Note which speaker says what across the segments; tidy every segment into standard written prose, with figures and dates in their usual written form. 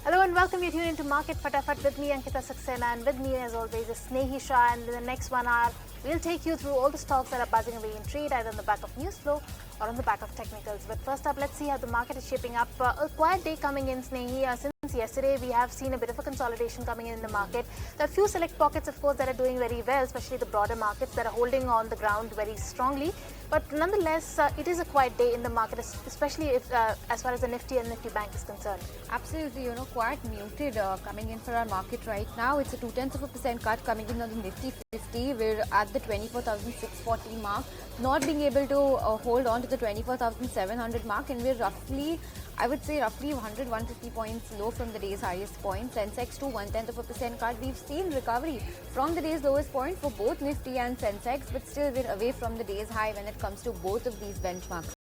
Speaker 1: Hello and welcome. You're tuned into Market Fatafat with me, Ankita Saxena, and with me as always is Snehi Shah. And in the next 1 hour, we'll take you through all the stocks that are buzzing away in trade, either on the back of news flow or on the back of technicals. But first up, let's see how the market is shaping up. A quiet day coming in, Snehi. Since yesterday, we have seen a bit of a consolidation coming in the market. There are a few select pockets, of course, that are doing very well, especially the broader markets that are holding on the ground very strongly. But nonetheless, it is a quiet day in the market, especially if, as far as the Nifty and Nifty Bank is concerned.
Speaker 2: Absolutely, quite muted coming in for our market right now. It's a 0.2% cut coming in on the Nifty 50. We're at the 24,640 mark, not being able to hold on to the 24,700 mark, and we're roughly 100-150 points low from the day's highest point. Sensex to 0.1% cut. We've seen recovery from the day's lowest point for both Nifty and Sensex, but still we're away from the day's high when it comes to both of these benchmarks.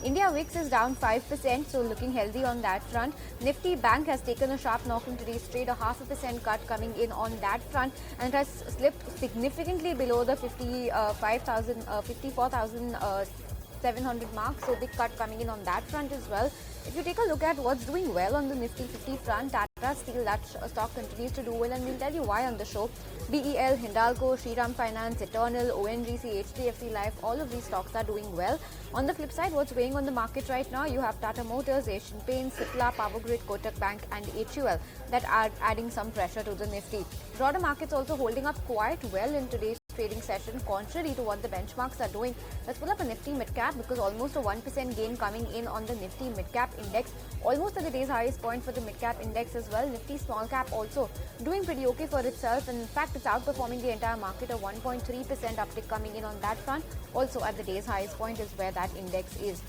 Speaker 2: India VIX is down 5%, so looking healthy on that front. Nifty Bank has taken a sharp knock in today's trade, a 0.5% cut coming in on that front, and it has slipped significantly below the 54,700 mark, so big cut coming in on that front as well. If you take a look at what's doing well on the Nifty 50 front, Tata Steel, that stock continues to do well, and we'll tell you why on the show. BEL, Hindalco, Shriram Finance, Eternal, ONGC, HDFC Life, all of these stocks are doing well. On the flip side, what's weighing on the market right now, you have Tata Motors, Asian Paints, Cipla, Power Grid, Kotak Bank and HUL that are adding some pressure to the Nifty. Broader markets also holding up quite well in today's trading session, contrary to what the benchmarks are doing. Let's pull up a Nifty mid-cap because almost a 1% gain coming in on the Nifty mid-cap index, almost at the day's highest point for the mid-cap index as well. Nifty small-cap also doing pretty okay for itself, and in fact it's outperforming the entire market, a 1.3% uptick coming in on that front. Also at the day's highest point is where that index is.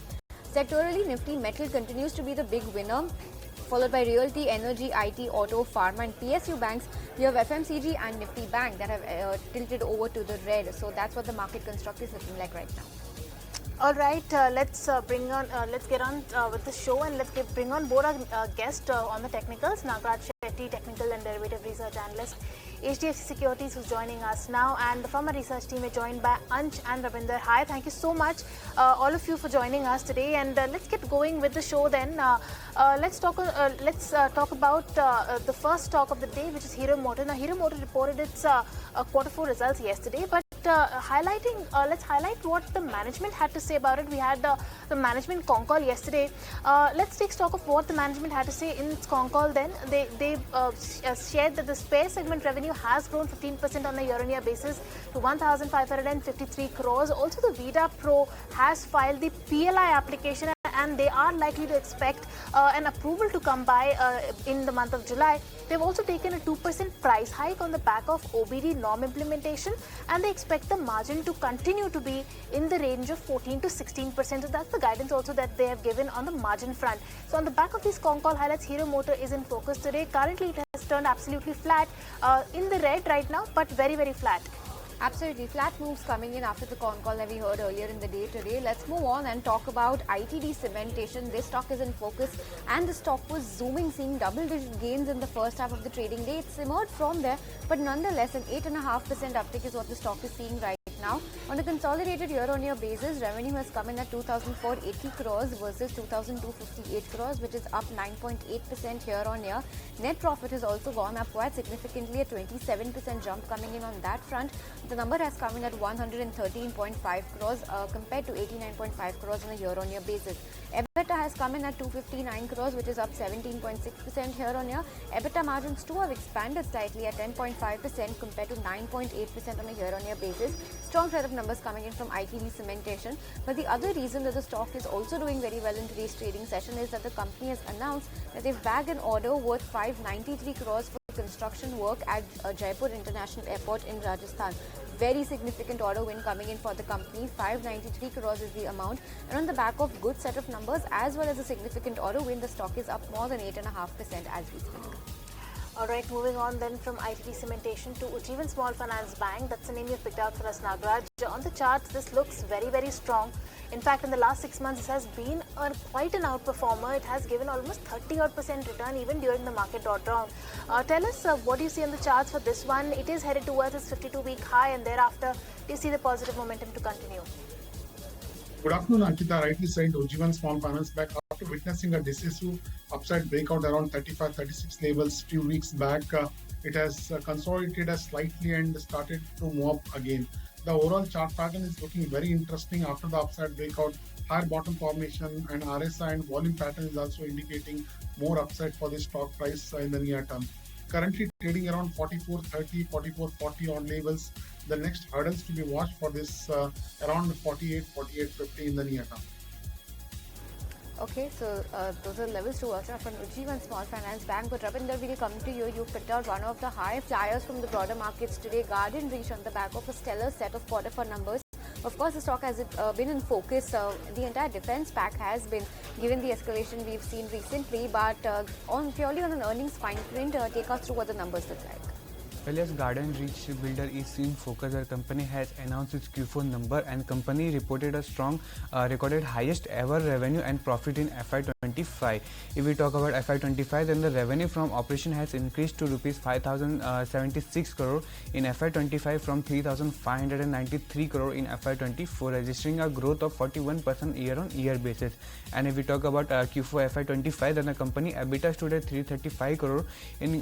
Speaker 2: Sectorally, Nifty metal continues to be the big winner, followed by realty, energy, IT, auto, pharma and PSU banks. You have FMCG and Nifty Bank that have tilted over to the red. So that's what the market construct is looking like right now.
Speaker 1: All right, let's get on with the show, and let's bring on board our guest on the technicals, Nagaraj Shetti, Technical and Derivative Research Analyst, HDFC Securities, who's joining us now, and from our research team we're joined by Ansh and Ravinder. Hi, thank you so much, all of you, for joining us today, and let's get going with the show then. Let's talk about the first stock of the day, which is Hero Motor. Now, Hero Motor reported its quarter 4 results yesterday, but let's highlight what the management had to say about it. We had the management con call yesterday. Let's take stock of what the management had to say in its con call. Then they shared that the spare segment revenue has grown 15% on a year-on-year basis to 1,553 crores. Also, the Vida Pro has filed the PLI application, and they are likely to expect an approval to come by in the month of July. They've also taken a 2% price hike on the back of OBD norm implementation, and they expect the margin to continue to be in the range of 14 to 16%. So that's the guidance also that they have given on the margin front. So on the back of these con call highlights, Hero Motor is in focus today. Currently, it has turned absolutely flat, in the red right now, but very, very flat.
Speaker 2: Absolutely. Flat moves coming in after the con call that we heard earlier in the day today. Let's move on and talk about ITD Cementation. This stock is in focus, and the stock was zooming, seeing double-digit gains in the first half of the trading day. It simmered from there, but nonetheless, an 8.5% uptick is what the stock is seeing right now. On a consolidated year-on-year basis, revenue has come in at 2,480 crores versus 2,258 crores, which is up 9.8% year-on-year. Net profit has also gone up quite significantly, a 27% jump coming in on that front. The number has come in at 113.5 crores compared to 89.5 crores on a year-on-year basis. EBITDA has come in at 259 crores, which is up 17.6% year-on-year. EBITDA margins too have expanded slightly at 10.5% compared to 9.8% on a year-on-year basis. Strong set of numbers coming in from ITD Cementation. But the other reason that the stock is also doing very well in today's trading session is that the company has announced that they've bagged an order worth 593 crores for construction work at Jaipur International Airport in Rajasthan. Very significant order win coming in for the company. 593 crores is the amount, and on the back of good set of numbers as well as a significant order win, the stock is up more than 8.5% as we speak.
Speaker 1: All right, moving on then from ITD Cementation to Ujjivan Small Finance Bank. That's the name you've picked out for us, Nagaraj. On the charts, this looks very, very strong. In fact, in the last 6 months, this has been quite an outperformer. It has given almost 30% return even during the market drawdown. Tell us, what do you see on the charts for this one? It is headed towards its 52-week high, and thereafter, do you see the positive momentum to continue?
Speaker 3: Good afternoon, Ankita. Rightly said, Ujjivan Small Finance Bank, after witnessing a decisive upside breakout around 35, 36 levels few weeks back. It has consolidated slightly and started to move up again. The overall chart pattern is looking very interesting after the upside breakout. Higher bottom formation and RSI and volume pattern is also indicating more upside for the stock price in the near term. Currently trading around 44.30, 44.40 on levels. The next hurdles to be watched for this around 48, 48.50 in the near term.
Speaker 2: Okay, so those are levels to watch out from Ujjivan Small Finance Bank. But Ravinder, we'll come to you. You picked out one of the high flyers from the broader markets today, Garden Reach, on the back of a stellar set of quarter four numbers. Of course, the stock has been in focus. The entire defense pack has been, given the escalation we've seen recently. But purely on an earnings fine print, take us through what the numbers look like.
Speaker 4: Well, yes, Garden Reach Builder is in focus. The company has announced its Q4 number, and company reported a strong, recorded highest ever revenue and profit in FY25. If we talk about FY25, then the revenue from operation has increased to rupees 5,076 crore in FY25 from 3,593 crore in FY24, registering a growth of 41% year-on-year basis. And if we talk about Q4 FY25, then the company EBITDA stood at 335 crore in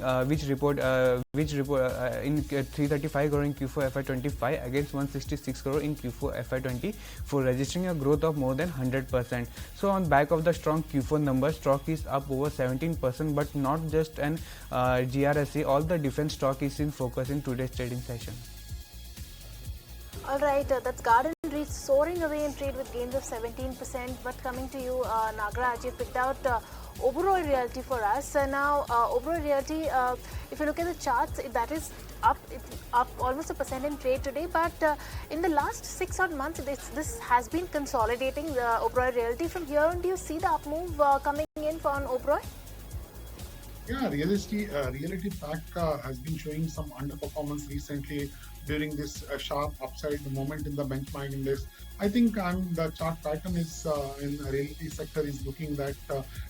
Speaker 4: in 335 crore in Q4 FY25 against 166 crore in Q4 FY24, registering a growth of more than 100%. So on back of the strong Q4 numbers, stock is up over 17%, but not just an GRSA. All the defense stock is in focus in today's trading session.
Speaker 1: Alright, that's Garden Reach soaring away in trade with gains of 17%. But coming to you, Nagaraj, you picked out Oberoi Realty for us. Now, Oberoi Realty, if you look at the charts, that is up. It's up almost 1% in trade today. But in the last 6 odd months, this has been consolidating the Oberoi Realty. From here on, do you see the up move coming in for an Oberoi?
Speaker 3: Yeah, reality pack has been showing some underperformance recently during this sharp upside moment in the benchmark index. I think the chart pattern is in the realty sector is looking that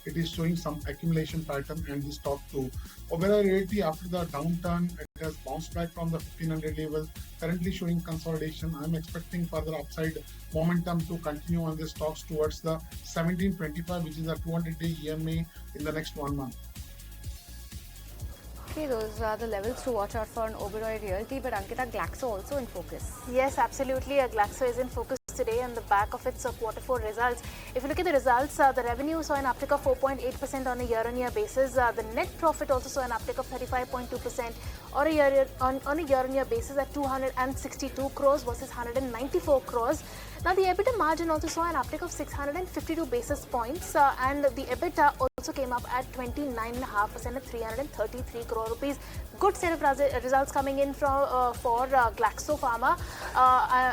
Speaker 3: it is showing some accumulation pattern, and the stock too. Oberoi Realty, after the downturn, it has bounced back from the 1500 level, currently showing consolidation. I'm expecting further upside momentum to continue on the stocks towards the 1725, which is a 200-day EMA in the next 1 month.
Speaker 2: Okay, those are the levels to watch out for on Oberoi Realty. But Ankita, Glaxo also in focus.
Speaker 1: Yes, absolutely. Glaxo is in focus today on the back of its quarter four results. If you look at the results, the revenue saw an uptick of 4.8% on a year-on-year basis. The net profit also saw an uptick of 35.2% on a year-on-year basis at 262 crores versus 194 crores. Now, the EBITDA margin also saw an uptick of 652 basis points, and the EBITDA also came up at 29.5% at 333 crore rupees. Good set of results coming in for Glaxo Pharma,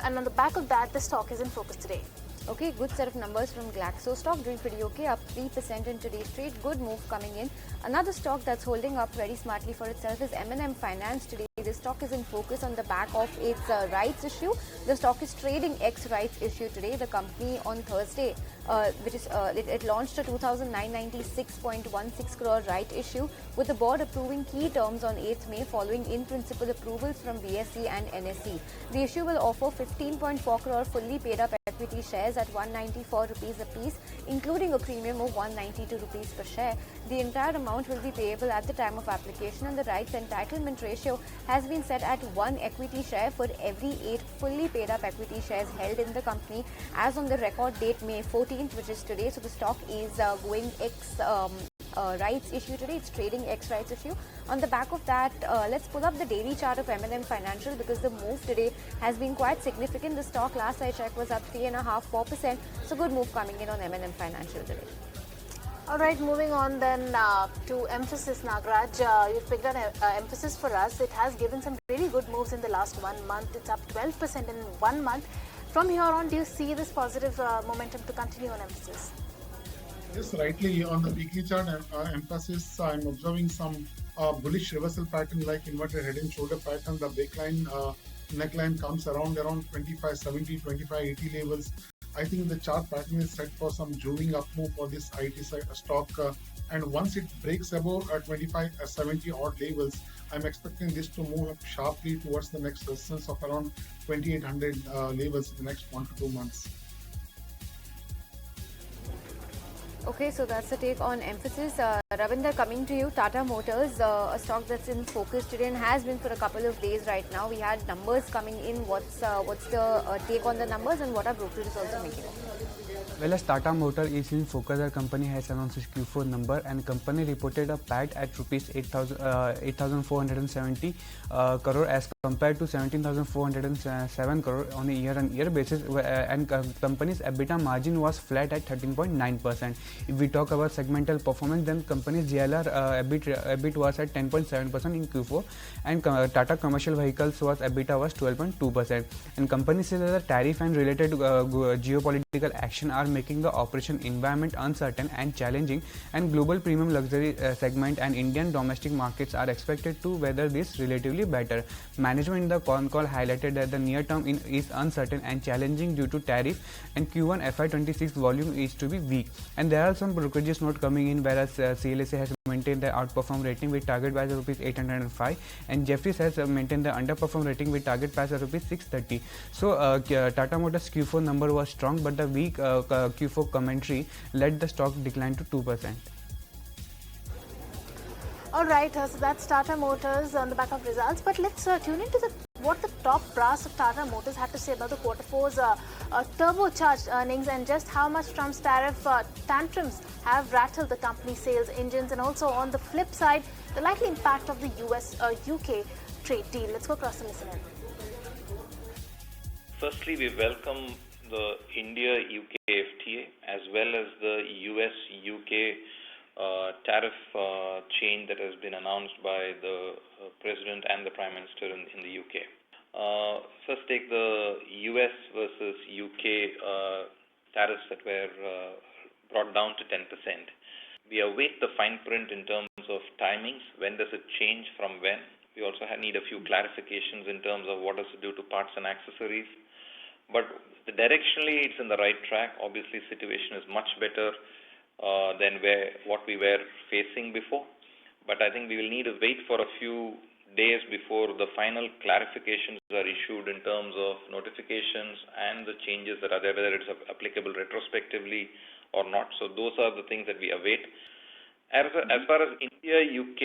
Speaker 1: and on the back of that, the stock is in focus today.
Speaker 2: Okay, good set of numbers from Glaxo. Stock doing pretty okay, up 3% in today's trade. Good move coming in. Another stock that's holding up very smartly for itself is M&M Finance today. This stock is in focus on the back of its rights issue. The stock is trading ex-rights issue today. The company on Thursday, it launched a 2,996.16 crore right issue, with the board approving key terms on 8th May following in-principle approvals from BSE and NSE. The issue will offer 15.4 crore fully paid up equity shares at 194 rupees a piece, including a premium of 192 rupees per share. The entire amount will be payable at the time of application, and the rights entitlement ratio has been set at 1 equity share for every 8 fully paid up equity shares held in the company as on the record date May 14th, which is today. So the stock is going rights issue today. It's trading ex-rights issue. On the back of that, let's pull up the daily chart of M&M Financial, because the move today has been quite significant. The stock last I checked was up 3.5-4%. So good move coming in on M&M Financial today.
Speaker 1: All right, moving on then to Emphasis, Nagaraj. You've picked an Emphasis for us. It has given some really good moves in the last 1 month. It's up 12% in 1 month. From here on, do you see this positive momentum to continue on Emphasis?
Speaker 3: Yes, rightly. On the weekly chart, Emphasis, I'm observing some bullish reversal pattern like inverted head and shoulder pattern. The backline, neckline comes around 2570, 2580 levels. I think the chart pattern is set for some jewing up move for this IT stock. And once it breaks above 2570 odd levels, I'm expecting this to move up sharply towards the next resistance of around 2800 levels in the next 1 to 2 months.
Speaker 2: Okay, so that's the take on Emphasis. Ravinder, coming to you, Tata Motors, a stock that's in focus today and has been for a couple of days right now. We had numbers coming in. What's the take on the numbers and what are brokerages also making?
Speaker 4: Well, as Tata Motor is in focus, our company has announced its Q4 number and company reported a PAT at rupees 8,470 crore as compared to 17,407 crore on a year-on-year basis, and company's EBITDA margin was flat at 13.9%. If we talk about segmental performance, then company's JLR EBIT was at 10.7% in Q4 and Tata Commercial Vehicles was EBITDA was 12.2%. And company says that the tariff and related geopolitical action are making the operation environment uncertain and challenging, and global premium luxury segment and Indian domestic markets are expected to weather this relatively better. Management in the con call highlighted that the near term is uncertain and challenging due to tariff, and Q1 FY26 volume is to be weak. And there are some brokerages note coming in, whereas CLSA has maintained the outperform rating with target price of rupees 805 and Jeffries has maintained the underperform rating with target price of rupees 630. So Tata Motors Q4 number was strong, but the weak Q4 commentary led the stock decline to 2%.
Speaker 1: Alright, so that's Tata Motors on the back of results, but let's tune into what the top brass of Tata Motors had to say about the quarter four's turbocharged earnings and just how much Trump's tariff tantrums have rattled the company's sales engines, and also on the flip side, the likely impact of the US-UK trade deal. Let's go across and listen in.
Speaker 5: Firstly, we welcome the India-UK FTA as well as the US-UK tariff change that has been announced by the President and the Prime Minister in the UK. First take the US versus UK tariffs that were brought down to 10%. We await the fine print in terms of timings. When does it change from when? We also need a few clarifications in terms of what does it do to parts and accessories. But directionally, it's in the right track. Obviously, situation is much better than what we were facing before. But I think we will need to wait for a few days before the final clarifications are issued in terms of notifications and the changes that are there, whether it's applicable retrospectively or not. So those are the things that we await. As far as India-UK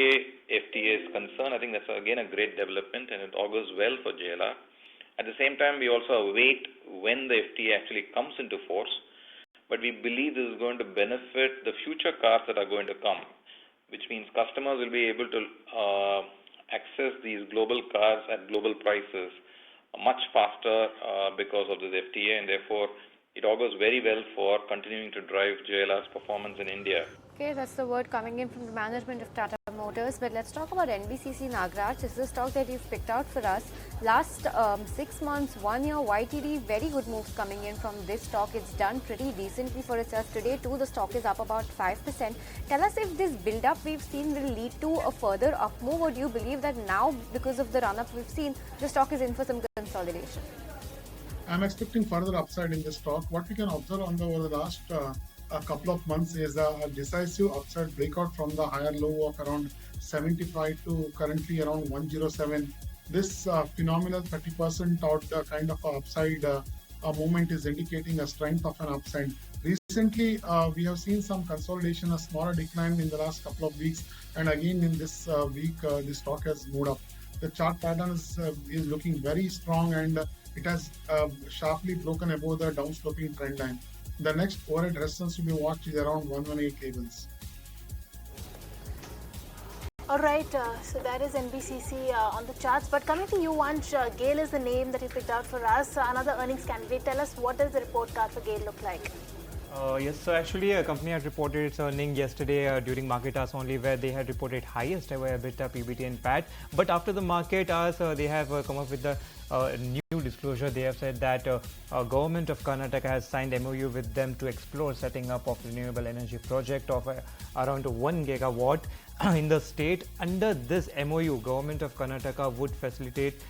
Speaker 5: FTA is concerned, I think that's again a great development and it augurs well for JLR. At the same time, we also await when the FTA actually comes into force. But we believe this is going to benefit the future cars that are going to come, which means customers will be able to access these global cars at global prices much faster because of this FTA, and therefore it augurs very well for continuing to drive JLR's performance in India.
Speaker 2: Okay, that's the word coming in from the management of Tata Motors. But let's talk about NBCC Nagaraj. This is a stock that you've picked out for us. Last 6 months, 1 year YTD, very good moves coming in from this stock. It's done pretty decently for itself. Today too, the stock is up about 5%. Tell us if this build-up we've seen will lead to a further up move, or do you believe that now, because of the run-up we've seen, the stock is in for some consolidation?
Speaker 3: I'm expecting further upside in this stock. What we can observe over the last a couple of months is a decisive upside breakout from the higher low of around 75 to currently around 107. This phenomenal 30% out kind of upside movement is indicating a strength of an upside. Recently, we have seen some consolidation, a smaller decline in the last couple of weeks, and again in this week, the stock has moved up. The chart pattern is looking very strong, and it has sharply broken above the downsloping trend line. The next overhead resistance to be watched is around 118 levels.
Speaker 1: Alright, so that is NBCC on the charts. But coming to you, Vansh, GAIL is the name that you picked out for us. Another earnings candidate. Tell us, what does the report card for GAIL look like?
Speaker 6: Yes, so actually a company had reported its earnings yesterday during market hours only, where they had reported highest ever EBITDA, PBT and PAT. But after the market hours, they have come up with the new disclosure. They have said that government of Karnataka has signed MOU with them to explore setting up of renewable energy project of around 1 gigawatt in the state. Under this MOU, government of Karnataka would facilitate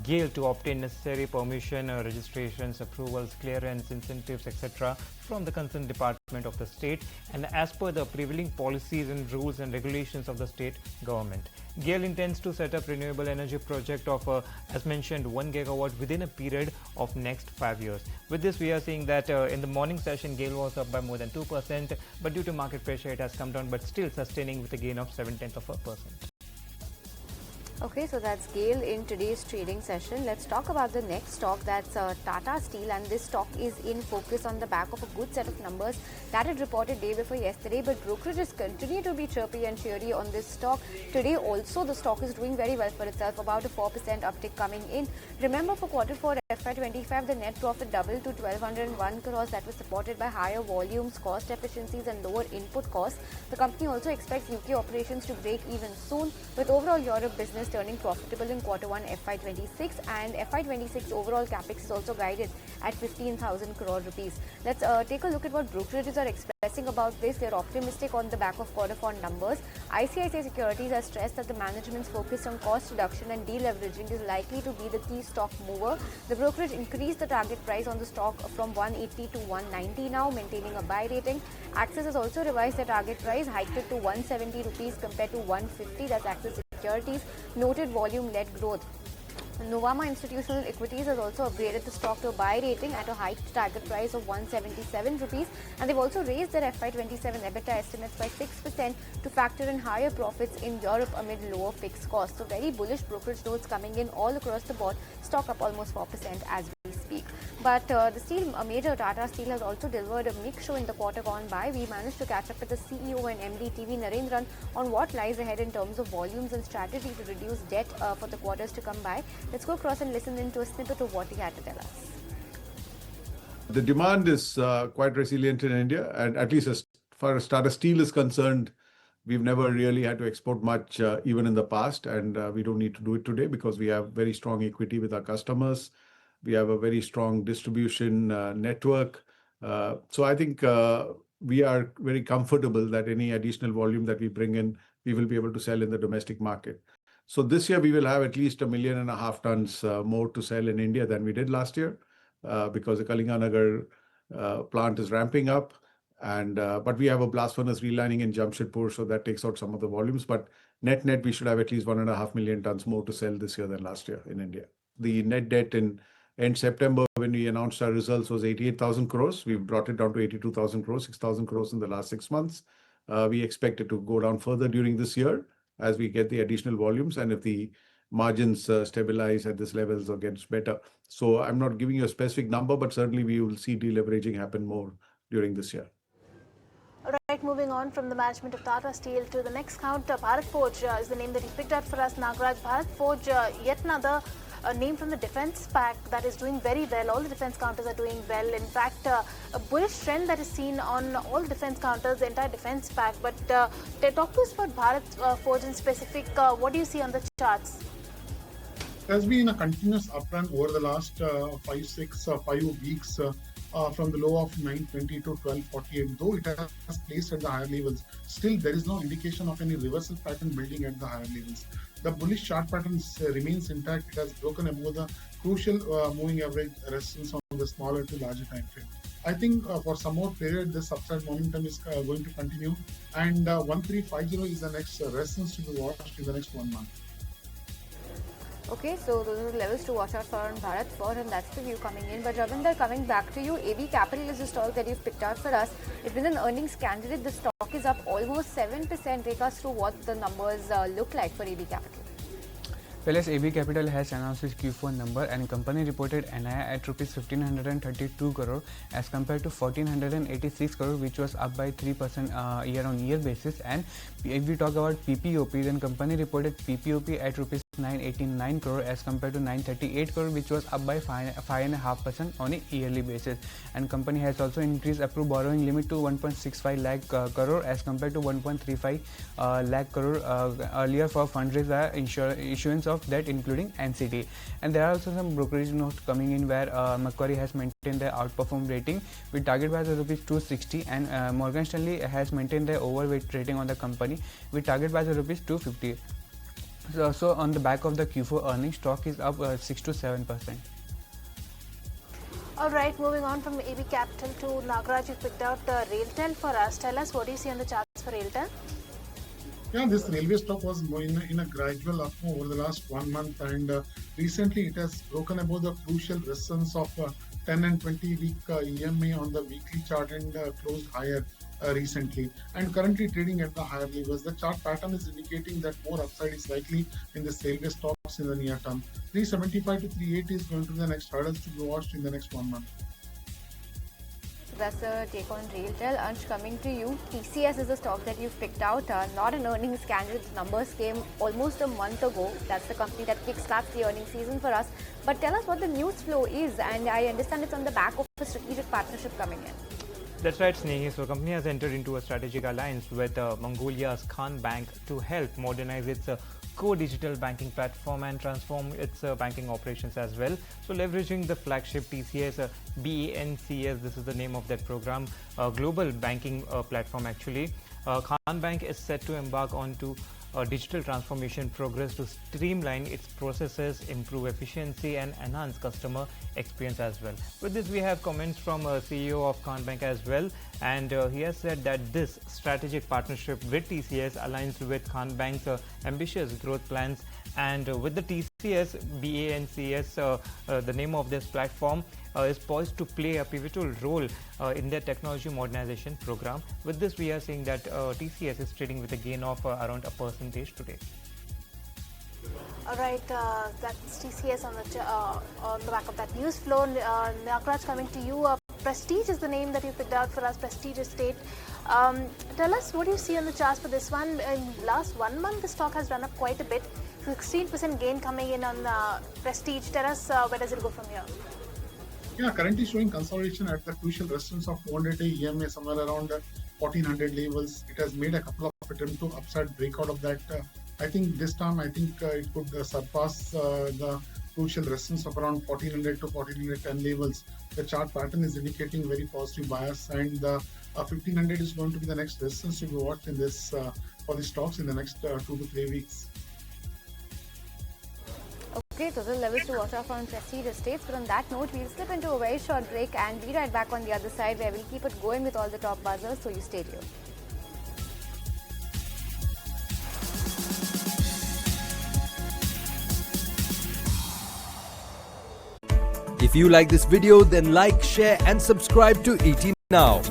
Speaker 6: GAIL to obtain necessary permission, registrations, approvals, clearance, incentives, etc. from the concerned department of the state and as per the prevailing policies and rules and regulations of the state government. GAIL intends to set up renewable energy project of, as mentioned, 1 gigawatt within a period of next 5 years. With this, we are seeing that in the morning session, GAIL was up by more than 2%, but due to market pressure, it has come down, but still sustaining with a gain of 0.7%.
Speaker 2: Okay, so that's GAIL in today's trading session. Let's talk about the next stock, that's Tata Steel, and this stock is in focus on the back of a good set of numbers that it reported day before yesterday, but brokerages continue to be chirpy and cheery on this stock. Today also the stock is doing very well for itself, about a 4% uptick coming in. Remember, for Q4 FY25, the net profit doubled to 1201 crores. That was supported by higher volumes, cost efficiencies and lower input costs. The company also expects UK operations to break even soon, with overall Europe business turning profitable in Q1 FY26, and FY26 overall capex is also guided at 15,000 crore rupees. Let's take a look at what brokerages are expressing about this. They're optimistic on the back of Q4 numbers. ICICI Securities has stressed that the management's focus on cost reduction and deleveraging is likely to be the key stock mover. The brokerage increased the target price on the stock from 180 to 190 now, maintaining a buy rating. Axis has also revised the target price, hiked it to 170 rupees compared to 150. That's Axis Securities. Noted volume-led growth. Nuvama Institutional Equities has also upgraded the stock to a buy rating at a hiked target price of 177 rupees, and they've also raised their FY27 EBITDA estimates by 6% to factor in higher profits in Europe amid lower fixed costs. So very bullish brokerage notes coming in all across the board. Stock up almost 4% as we speak. But the steel major Tata Steel has also delivered a mixed show in the quarter gone by. We managed to catch up with the CEO and MD TV Narendran on what lies ahead in terms of volumes and strategy to reduce debt for the quarters to come by. Let's go across and listen into a snippet of what he had to tell us.
Speaker 7: The demand is quite resilient in India, and at least as far as Tata Steel is concerned, we've never really had to export much even in the past, and we don't need to do it today because we have very strong equity with our customers. We have a very strong distribution network. So I think we are very comfortable that any additional volume that we bring in, we will be able to sell in the domestic market. So this year we will have at least 1.5 million tons more to sell in India than we did last year because the Kalinganagar plant is ramping up. And but we have a blast furnace relining in Jamshedpur, so that takes out some of the volumes. But net we should have at least 1.5 million tons more to sell this year than last year in India. The net debt in end September, when we announced our results, was 88,000 crores. We've brought it down to 82,000 crores, 6,000 crores in the last 6 months. We expect it to go down further during this year as we get the additional volumes and if the margins stabilize at this levels or gets better. So I'm not giving you a specific number, but certainly we will see deleveraging happen more during this year.
Speaker 1: All right, moving on from the management of Tata Steel to the next count, Bharat Forge is the name that he picked out for us, Nagaraj. Bharat Forge, yet another name from the defense pack that is doing very well. All the defense counters are doing well. In fact, a bullish trend that is seen on all defense counters, the entire defense pack. But talk to us about Bharat Forge in specific. What do you see on the charts?
Speaker 3: There's been a continuous uptrend over the last 5 weeks from the low of 920 to 1248. Though it has placed at the higher levels, still there is no indication of any reversal pattern building at the higher levels. The bullish chart pattern remains intact. It has broken above the crucial moving average resistance on the smaller to larger time frame. I think for some more period, this upside momentum is going to continue, and 1350 is the next resistance to be watched in the next 1 month.
Speaker 2: Okay, so those are the levels to watch out for on Bharat Forge, and that's the view coming in. But Ravinder, coming back to you, AB Capital is a stock that you've picked out for us. It's been an earnings candidate. The stock is up almost 7%. Take us through what the numbers look like for AB Capital.
Speaker 4: Well, as AB Capital has announced its Q4 number, and company reported NII at rupees 1532 crore as compared to 1486 crore, which was up by 3% year-on-year basis. And if we talk about PPOP, then company reported PPOP at rupees 989 crore as compared to 938 crore, which was up by 5.5% on a yearly basis. And company has also increased approved borrowing limit to 1.65 lakh crore as compared to 1.35 lakh crore earlier for fundraise issuance of debt including NCD. And there are also some brokerage notes coming in where Macquarie has maintained their outperform rating with target price of rupees 260, and Morgan Stanley has maintained their overweight rating on the company with target price of rupees 250. So on the back of the Q4 earnings, stock is up 6 to 7%.
Speaker 1: All right, moving on from AB Capital to Nagaraj, you picked out Railtel for us. Tell us, what do you see on the charts for Railtel?
Speaker 3: Yeah, this railway stock was in a gradual up over the last 1 month, and recently it has broken above the crucial resistance of 10 and 20-week EMA on the weekly chart and closed higher recently, and currently trading at the higher levels. The chart pattern is indicating that more upside is likely in the railway stocks in the near term. 375 to 380 is going to be the next hurdles to be watched in the next 1 month.
Speaker 2: That's a take on Railtel. Ansh, coming to you, TCS is a stock that you've picked out. Not an earnings candidate. The numbers came almost a month ago. That's the company that kickstarts the earnings season for us. But tell us what the news flow is, and I understand it's on the back of a strategic partnership coming in.
Speaker 6: That's right, Snehi. So, the company has entered into a strategic alliance with Mongolia's Khan Bank to help modernize its core digital banking platform and transform its banking operations as well. So, leveraging the flagship TCS BANCS, this is the name of that program, global banking platform actually. Khan Bank is set to embark onto a digital transformation progress to streamline its processes, improve efficiency and enhance customer experience as well. With this, we have comments from CEO of Khan Bank as well, and he has said that this strategic partnership with TCS aligns with Khan Bank's ambitious growth plans, and with the TCS BANCS, the name of this platform, is poised to play a pivotal role in their technology modernization program. With this, we are seeing that TCS is trading with a gain of around 1% today.
Speaker 1: All right, that's TCS on the back of that news flow. Nagaraj, coming to you. Prestige is the name that you picked out for us, Prestige Estate. Tell us, what do you see on the charts for this one? In last 1 month, the stock has run up quite a bit. 16% gain coming in on Prestige. Tell us, where does it go from here?
Speaker 3: Yeah, currently showing consolidation at the crucial resistance of 200-day EMA, somewhere around 1400 levels. It has made a couple of attempts to upside breakout of that. I think this time, it could surpass the crucial resistance of around 1400 to 1410 levels. The chart pattern is indicating very positive bias, and 1500 is going to be the next resistance to be watched in this for the stocks in the next 2 to 3 weeks.
Speaker 2: Okay, total levels to watch out for on Prestige Estates. But on that note, we'll slip into a very short break and be right back on the other side, where we'll keep it going with all the top buzzers. So you stay tuned.
Speaker 8: If you like this video, then like, share and subscribe to ET Now.